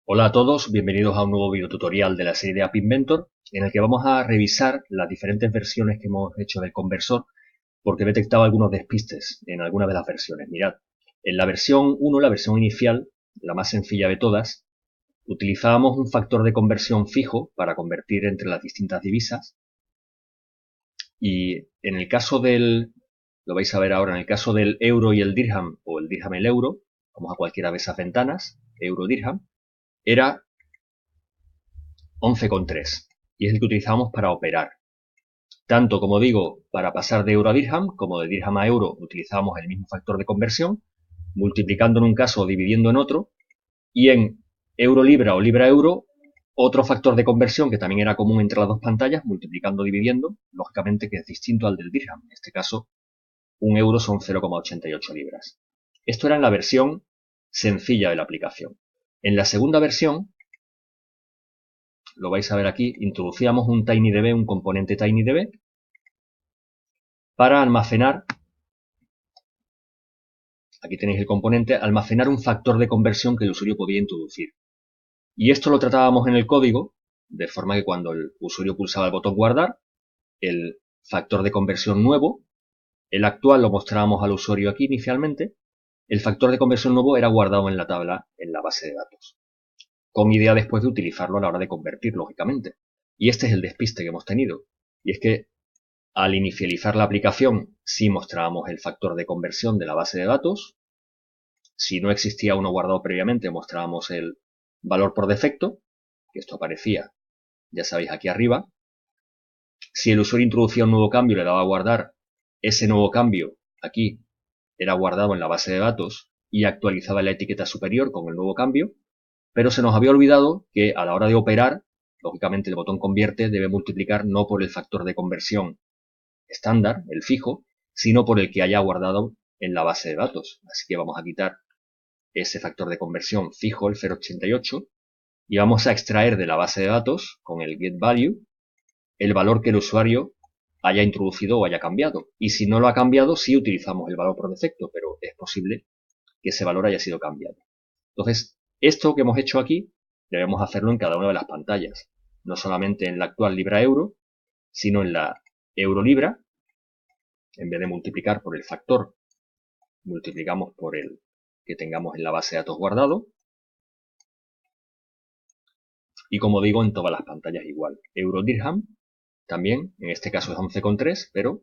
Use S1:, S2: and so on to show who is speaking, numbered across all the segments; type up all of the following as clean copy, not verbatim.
S1: Hola a todos, bienvenidos a un nuevo video tutorial de la serie de App Inventor, en el que vamos a revisar las diferentes versiones que hemos hecho del conversor, porque he detectado algunos despistes en algunas de las versiones. Mirad, en la versión 1, la versión inicial, la más sencilla de todas, utilizábamos un factor de conversión fijo para convertir entre las distintas divisas, y en el caso lo vais a ver ahora, en el caso del euro y el dirham, o el dirham y el euro, vamos a cualquiera de esas ventanas, euro-dirham, era 11,3 y es el que utilizamos para operar. Tanto, como digo, para pasar de euro a dirham, como de dirham a euro, utilizamos el mismo factor de conversión, multiplicando en un caso o dividiendo en otro, y en euro-libra o libra-euro, otro factor de conversión que también era común entre las dos pantallas, multiplicando o dividiendo, lógicamente que es distinto al del dirham. En este caso, un euro son 0,88 libras. Esto era en la versión sencilla de la aplicación. En la segunda versión, lo vais a ver aquí, introducíamos un TinyDB, un componente TinyDB, para almacenar, aquí tenéis el componente, almacenar un factor de conversión que el usuario podía introducir. Y esto lo tratábamos en el código, de forma que cuando el usuario pulsaba el botón guardar, el factor de conversión nuevo, el actual lo mostrábamos al usuario aquí inicialmente, el factor de conversión nuevo era guardado en la tabla, en la base de datos, con idea después de utilizarlo a la hora de convertir, lógicamente. Y este es el despiste que hemos tenido, y es que al inicializar la aplicación, sí mostrábamos el factor de conversión de la base de datos. Si no existía uno guardado previamente, mostrábamos el valor por defecto, que esto aparecía, ya sabéis, aquí arriba. Si el usuario introducía un nuevo cambio y le daba a guardar, ese nuevo cambio aquí era guardado en la base de datos y actualizaba la etiqueta superior con el nuevo cambio, pero se nos había olvidado que a la hora de operar, lógicamente el botón convierte debe multiplicar no por el factor de conversión estándar, el fijo, sino por el que haya guardado en la base de datos. Así que vamos a quitar ese factor de conversión fijo, el 0,88, y vamos a extraer de la base de datos, con el getValue, el valor que el usuario haya introducido o haya cambiado. Y si no lo ha cambiado, sí utilizamos el valor por defecto, pero es posible que ese valor haya sido cambiado. Entonces, esto que hemos hecho aquí, debemos hacerlo en cada una de las pantallas. No solamente en la actual libra-euro, sino en la euro-libra. En vez de multiplicar por el factor, multiplicamos por el que tengamos en la base de datos guardado. Y como digo, en todas las pantallas igual. Euro-dirham también, en este caso es 11,3, pero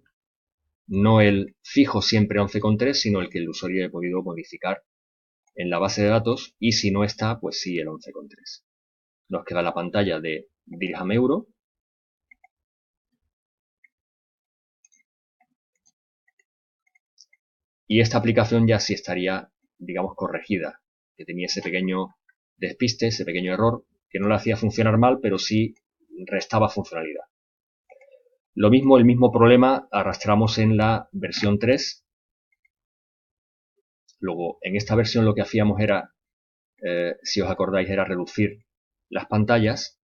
S1: no el fijo siempre 11,3, sino el que el usuario haya podido modificar en la base de datos, y si no está, pues sí el 11,3. Nos queda la pantalla de dirham euro. Y esta aplicación ya sí estaría, digamos, corregida, que tenía ese pequeño despiste, ese pequeño error, que no la hacía funcionar mal, pero sí restaba funcionalidad. Lo mismo, el mismo problema arrastramos en la versión 3. Luego, en esta versión lo que hacíamos era, si os acordáis, era reducir las pantallas.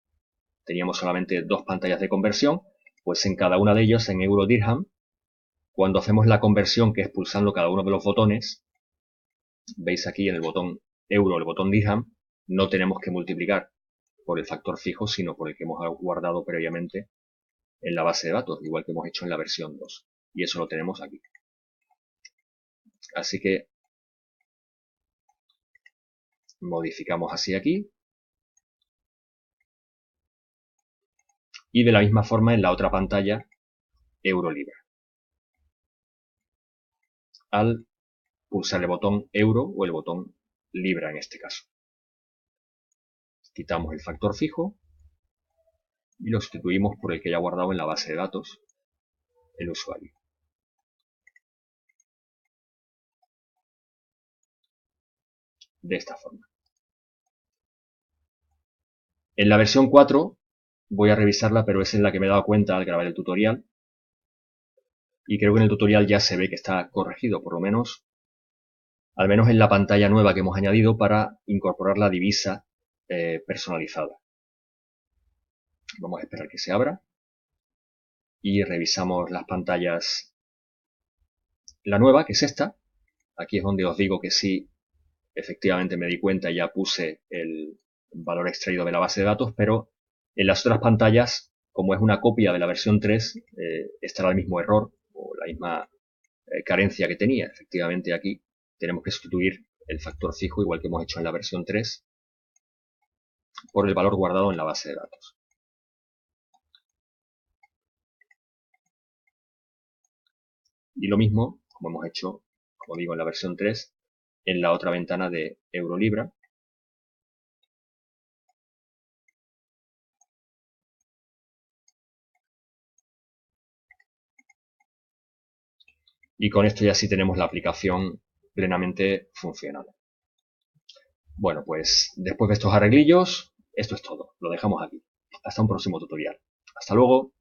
S1: Teníamos solamente dos pantallas de conversión, pues en cada una de ellas, en euro-dirham, cuando hacemos la conversión, que es pulsando cada uno de los botones, veis aquí en el botón euro, el botón dirham, no tenemos que multiplicar por el factor fijo, sino por el que hemos guardado previamente en la base de datos, igual que hemos hecho en la versión 2. Y eso lo tenemos aquí. Así que modificamos así aquí. Y de la misma forma en la otra pantalla, euro-libra. Al pulsar el botón euro o el botón libra en este caso. Quitamos el factor fijo y lo sustituimos por el que ya guardado en la base de datos el usuario. De esta forma. En la versión 4 voy a revisarla, pero es en la que me he dado cuenta al grabar el tutorial. Y creo que en el tutorial ya se ve que está corregido, por lo menos, al menos en la pantalla nueva que hemos añadido para incorporar la divisa personalizada. Vamos a esperar que se abra. Y revisamos las pantallas. La nueva, que es esta. Aquí es donde os digo que sí, efectivamente me di cuenta y ya puse el valor extraído de la base de datos, pero en las otras pantallas, como es una copia de la versión 3, estará el mismo error o la misma carencia que tenía. Efectivamente, aquí tenemos que sustituir el factor fijo, igual que hemos hecho en la versión 3, por el valor guardado en la base de datos. Y lo mismo, como hemos hecho, como digo, en la versión 3, en la otra ventana de Eurolibra. Y con esto ya sí tenemos la aplicación plenamente funcional. Bueno, pues después de estos arreglillos, esto es todo. Lo dejamos aquí. Hasta un próximo tutorial. Hasta luego.